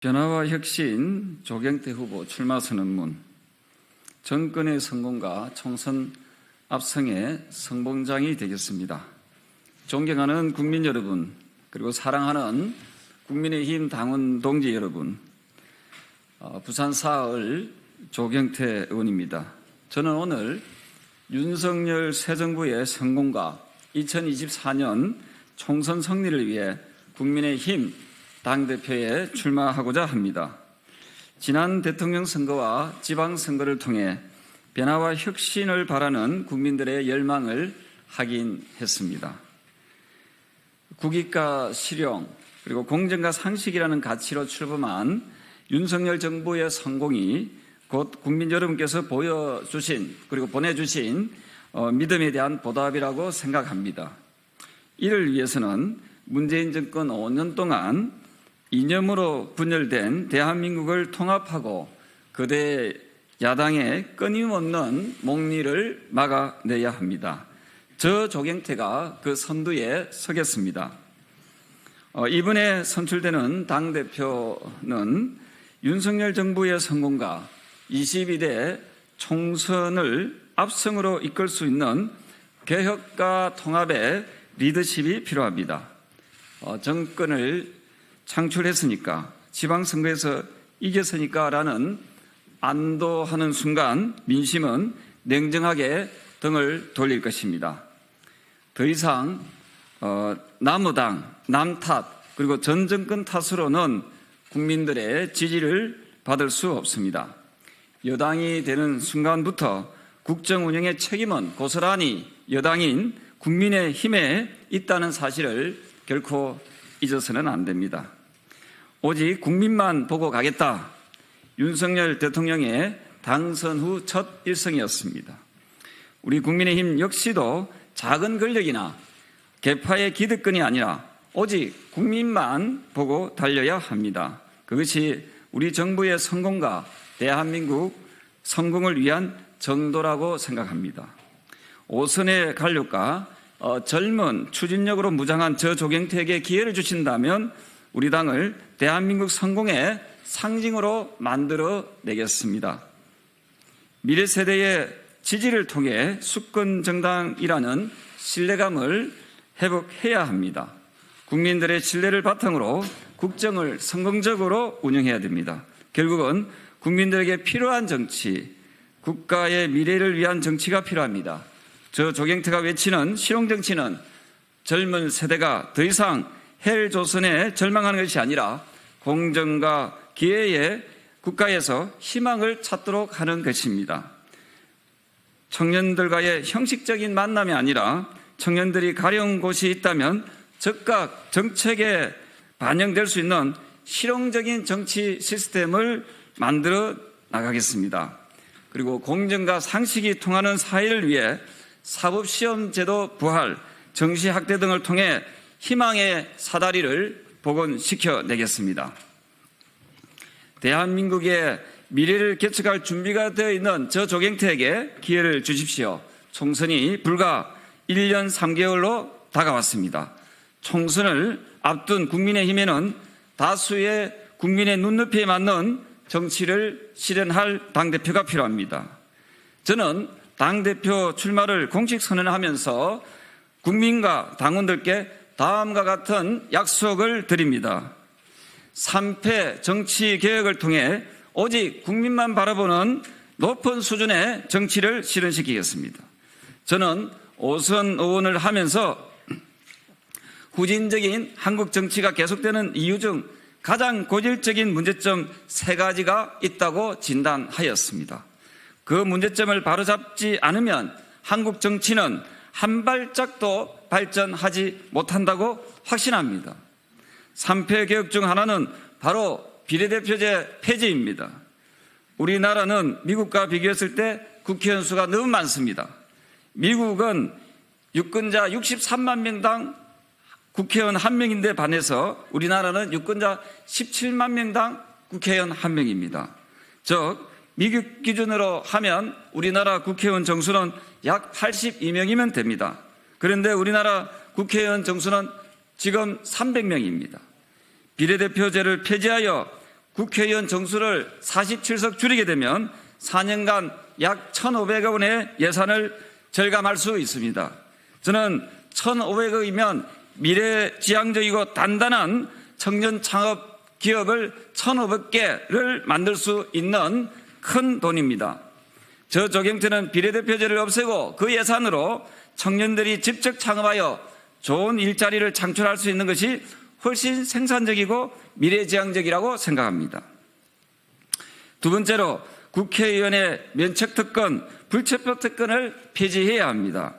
변화와 혁신 조경태 후보 출마 선언문, 정권의 성공과 총선 압승의 선봉장이 되겠습니다. 존경하는 국민 여러분, 그리고 사랑하는 국민의힘 당원 동지 여러분, 부산 사흘 조경태 의원입니다. 저는 오늘 윤석열 새 정부의 성공과 2024년 총선 승리를 위해 국민의힘 당대표에 출마하고자 합니다. 지난 대통령 선거와 지방선거를 통해 변화와 혁신을 바라는 국민들의 열망을 확인했습니다. 국익과 실용, 그리고 공정과 상식이라는 가치로 출범한 윤석열 정부의 성공이 곧 국민 여러분께서 보여주신 그리고 보내주신 믿음에 대한 보답이라고 생각합니다. 이를 위해서는 문재인 정권 5년 동안 이념으로 분열된 대한민국을 통합하고 거대 야당의 끊임없는 목리를 막아내야 합니다. 저 조경태가 그 선두에 서겠습니다. 이번에 선출되는 당대표는 윤석열 정부의 성공과 22대 총선을 압승으로 이끌 수 있는 개혁과 통합의 리더십이 필요합니다. 정권을 창출했으니까, 지방선거에서 이겼으니까 라는 안도하는 순간 민심은 냉정하게 등을 돌릴 것입니다. 더 이상 남우당, 남탓, 그리고 전 정권 탓으로는 국민들의 지지를 받을 수 없습니다. 여당이 되는 순간부터 국정 운영의 책임은 고스란히 여당인 국민의힘에 있다는 사실을 결코 잊어서는 안 됩니다. 오직 국민만 보고 가겠다. 윤석열 대통령의 당선 후 첫 일성이었습니다. 우리 국민의힘 역시도 작은 권력이나 계파의 기득권이 아니라 오직 국민만 보고 달려야 합니다. 그것이 우리 정부의 성공과 대한민국 성공을 위한 정도라고 생각합니다. 5선의 관료가 젊은 추진력으로 무장한 저 조경태에게 기회를 주신다면 우리 당을 대한민국 성공의 상징으로 만들어내겠습니다. 미래 세대의 지지를 통해 수권 정당이라는 신뢰감을 회복해야 합니다. 국민들의 신뢰를 바탕으로 국정을 성공적으로 운영해야 됩니다. 결국은 국민들에게 필요한 정치, 국가의 미래를 위한 정치가 필요합니다. 저 조경태가 외치는 실용정치는 젊은 세대가 더 이상 헬조선에 절망하는 것이 아니라 공정과 기회의 국가에서 희망을 찾도록 하는 것입니다. 청년들과의 형식적인 만남이 아니라 청년들이 가려운 곳이 있다면 즉각 정책에 반영될 수 있는 실용적인 정치 시스템을 만들어 나가겠습니다. 그리고 공정과 상식이 통하는 사회를 위해 사법시험제도 부활, 정시학대 등을 통해 희망의 사다리를 복원시켜내겠습니다. 대한민국의 미래를 개척할 준비가 되어 있는 저 조경태에게 기회를 주십시오. 총선이 불과 1년 3개월로 다가왔습니다. 총선을 앞둔 국민의힘에는 다수의 국민의 눈높이에 맞는 정치를 실현할 당대표가 필요합니다. 저는 당대표 출마를 공식 선언하면서 국민과 당원들께 다음과 같은 약속을 드립니다. 3패 정치개혁을 통해 오직 국민만 바라보는 높은 수준의 정치를 실현시키겠습니다. 저는 5선 의원을 하면서 후진적인 한국 정치가 계속되는 이유 중 가장 고질적인 문제점 3가지가 있다고 진단하였습니다. 그 문제점을 바로잡지 않으면 한국 정치는 한 발짝도 발전하지 못한다고 확신합니다. 3패 개혁 중 하나는 바로 비례대표제 폐지입니다. 우리나라는 미국과 비교했을 때 국회의원 수가 너무 많습니다. 미국은 유권자 63만 명당 국회의원 1명인데 반해서 우리나라는 유권자 17만 명당 국회의원 1명입니다. 즉 미국 기준으로 하면 우리나라 국회의원 정수는 약 82명이면 됩니다. 그런데 우리나라 국회의원 정수는 지금 300명입니다. 비례대표제를 폐지하여 국회의원 정수를 47석 줄이게 되면 4년간 약 1,500억 원의 예산을 절감할 수 있습니다. 저는 1,500억이면 미래지향적이고 단단한 청년 창업 기업을 1,500개를 만들 수 있는 큰 돈입니다. 저 조경태는 비례대표제를 없애고 그 예산으로 청년들이 직접 창업하여 좋은 일자리를 창출할 수 있는 것이 훨씬 생산적이고 미래지향적이라고 생각합니다. 두 번째로 국회의원의 면책특권, 불체포특권을 폐지해야 합니다.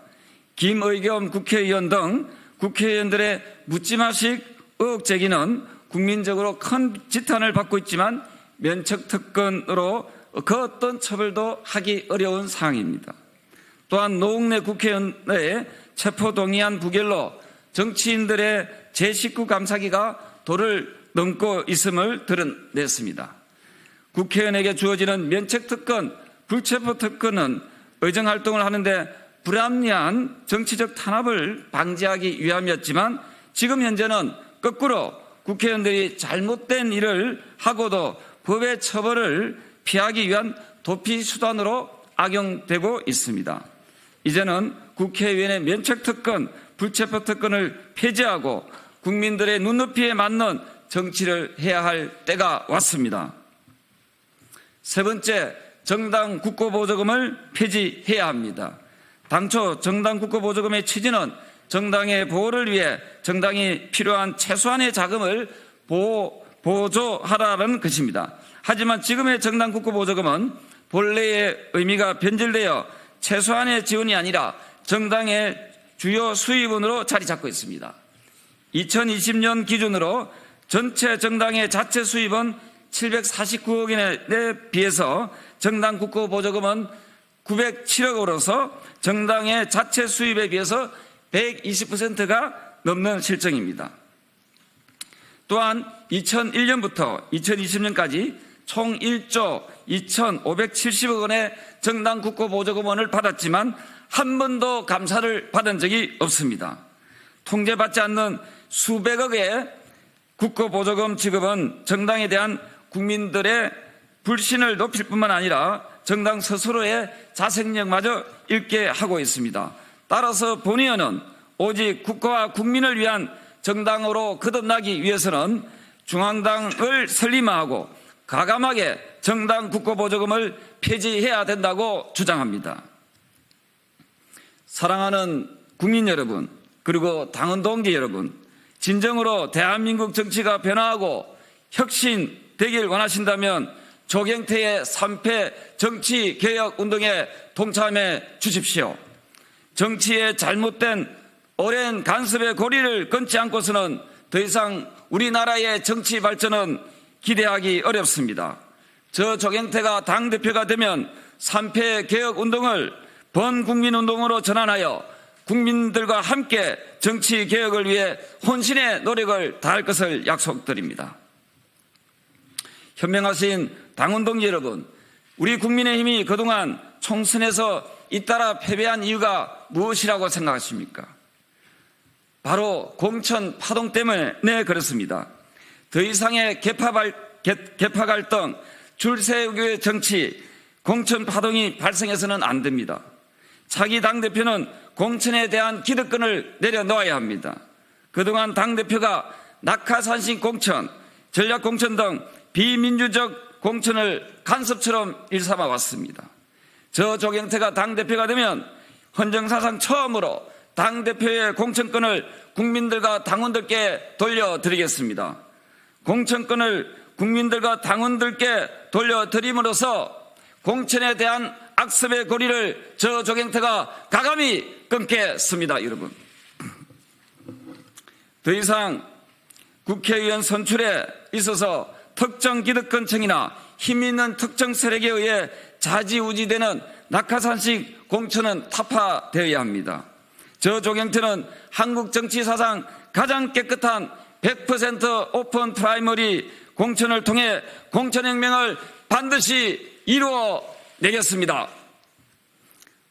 김의겸 국회의원 등 국회의원들의 묻지마식 의혹 제기는 국민적으로 큰 지탄을 받고 있지만 면책특권으로 그 어떤 처벌도 하기 어려운 사항입니다. 또한 노웅래 국회의원의 체포동의안 부결로 정치인들의 제19 감사기가 도를 넘고 있음을 드러냈습니다. 국회의원에게 주어지는 면책특권, 불체포특권은 의정활동을 하는데 불합리한 정치적 탄압을 방지하기 위함이었지만 지금 현재는 거꾸로 국회의원들이 잘못된 일을 하고도 법의 처벌을 피하기 위한 도피 수단으로 악용되고 있습니다. 이제는 국회의원의 면책특권, 불체포특권을 폐지하고 국민들의 눈높이에 맞는 정치를 해야 할 때가 왔습니다. 세 번째, 정당 국고보조금을 폐지해야 합니다. 당초 정당 국고보조금의 취지는 정당의 보호를 위해 정당이 필요한 최소한의 자금을 보조하라는 것입니다. 하지만 지금의 정당 국고보조금은 본래의 의미가 변질되어 최소한의 지원이 아니라 정당의 주요 수입원으로 자리 잡고 있습니다. 2020년 기준으로 전체 정당의 자체 수입은 749억 원에 비해서 정당 국고보조금은 907억 원으로서 정당의 자체 수입에 비해서 120%가 넘는 실정입니다. 또한 2001년부터 2020년까지 총 1조 2,570억 원의 정당 국고보조금을 받았지만 한 번도 감사를 받은 적이 없습니다. 통제받지 않는 수백억의 국고보조금 지급은 정당에 대한 국민들의 불신을 높일 뿐만 아니라 정당 스스로의 자생력마저 잃게 하고 있습니다. 따라서 본의원은 오직 국가와 국민을 위한 정당으로 거듭나기 위해서는 중앙당을 설립하고 과감하게 정당 국고보조금을 폐지해야 된다고 주장합니다. 사랑하는 국민 여러분, 그리고 당원 동지 여러분, 진정으로 대한민국 정치가 변화하고 혁신되길 원하신다면 조경태의 3패 정치개혁운동에 동참해 주십시오. 정치의 잘못된 오랜 간섭의 고리를 끊지 않고서는 더 이상 우리나라의 정치 발전은 기대하기 어렵습니다. 저 조경태가 당대표가 되면 3패 개혁운동을 번국민운동으로 전환하여 국민들과 함께 정치개혁을 위해 혼신의 노력을 다할 것을 약속드립니다. 현명하신 당원동지 여러분, 우리 국민의힘이 그동안 총선에서 잇따라 패배한 이유가 무엇이라고 생각하십니까? 바로 공천 파동 때문에 그렇습니다. 더 이상의 개파 갈등, 줄 세우기의 정치, 공천 파동이 발생해서는 안 됩니다. 차기 당대표는 공천에 대한 기득권을 내려놓아야 합니다. 그동안 당대표가 낙하산신 공천, 전략공천 등 비민주적 공천을 간섭처럼 일삼아 왔습니다. 저 조경태가 당대표가 되면 헌정사상 처음으로 당대표의 공천권을 국민들과 당원들께 돌려드리겠습니다. 공천권을 국민들과 당원들께 돌려드림으로써 공천에 대한 악습의 고리를 저 조경태가 가감히 끊겠습니다. 여러분, 더 이상 국회의원 선출에 있어서 특정 기득권층이나 힘있는 특정 세력에 의해 좌지우지되는 낙하산식 공천은 타파되어야 합니다. 저 조경태는 한국 정치 사상 가장 깨끗한 100% 오픈 프라이머리 공천을 통해 공천혁명을 반드시 이루어내겠습니다.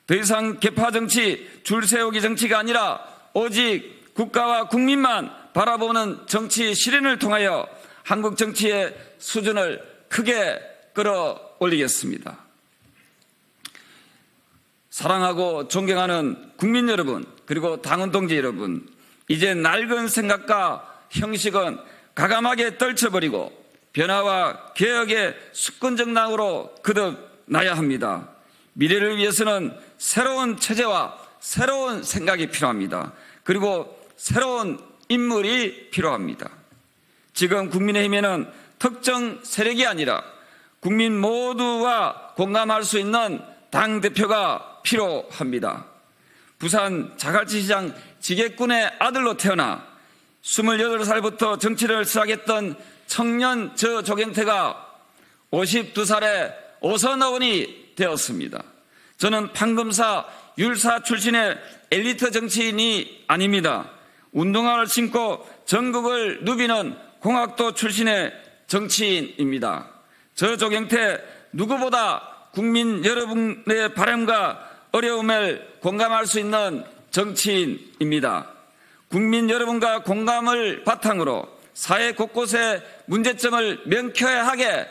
더 이상 개파정치, 줄세우기 정치가 아니라 오직 국가와 국민만 바라보는 정치 실현을 통하여 한국 정치의 수준을 크게 끌어올리겠습니다. 사랑하고 존경하는 국민 여러분, 그리고 당원 동지 여러분, 이제 낡은 생각과 형식은 과감하게 떨쳐버리고 변화와 개혁의 수권정당으로 거듭나야 합니다. 미래를 위해서는 새로운 체제와 새로운 생각이 필요합니다. 그리고 새로운 인물이 필요합니다. 지금 국민의힘에는 특정 세력이 아니라 국민 모두가 공감할 수 있는 당대표가 필요합니다. 부산 자갈치시장 지게꾼의 아들로 태어나 28살부터 정치를 시작했던 청년 조경태가 52살에 오선의원이 되었습니다. 저는 판검사, 율사 출신의 엘리트 정치인이 아닙니다. 운동화를 신고 전국을 누비는 공학도 출신의 정치인입니다. 조경태 누구보다 국민 여러분의 바람과 어려움을 공감할 수 있는 정치인입니다. 국민 여러분과 공감을 바탕으로 사회 곳곳의 문제점을 명쾌하게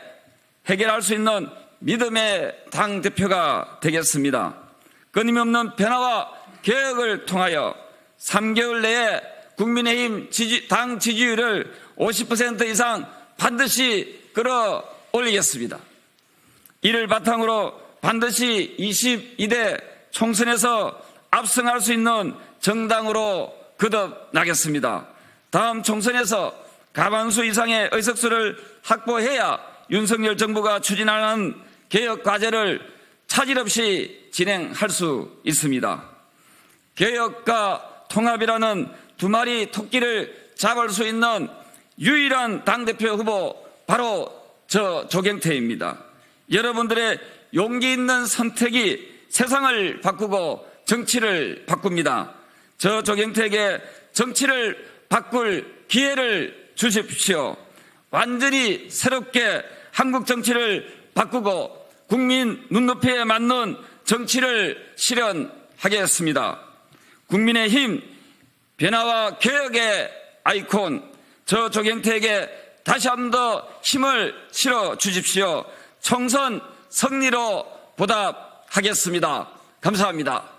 해결할 수 있는 믿음의 당대표가 되겠습니다. 끊임없는 변화와 개혁을 통하여 3개월 내에 국민의힘 당 지지율을 50% 이상 반드시 끌어올리겠습니다. 이를 바탕으로 반드시 22대 총선에서 압승할 수 있는 정당으로 거듭나겠습니다. 다음 총선에서 과반수 이상의 의석수를 확보해야 윤석열 정부가 추진하는 개혁 과제를 차질 없이 진행할 수 있습니다. 개혁과 통합이라는 두 마리 토끼를 잡을 수 있는 유일한 당대표 후보 바로 조경태입니다. 여러분들의 용기 있는 선택이 세상을 바꾸고 정치를 바꿉니다. 조경태에게 정치를 바꿀 기회를 주십시오. 완전히 새롭게 한국 정치를 바꾸고 국민 눈높이에 맞는 정치를 실현하겠습니다. 국민의힘 변화와 개혁의 아이콘 조경태에게 다시 한 번 더 힘을 실어 주십시오. 총선 승리로 보답하겠습니다. 감사합니다.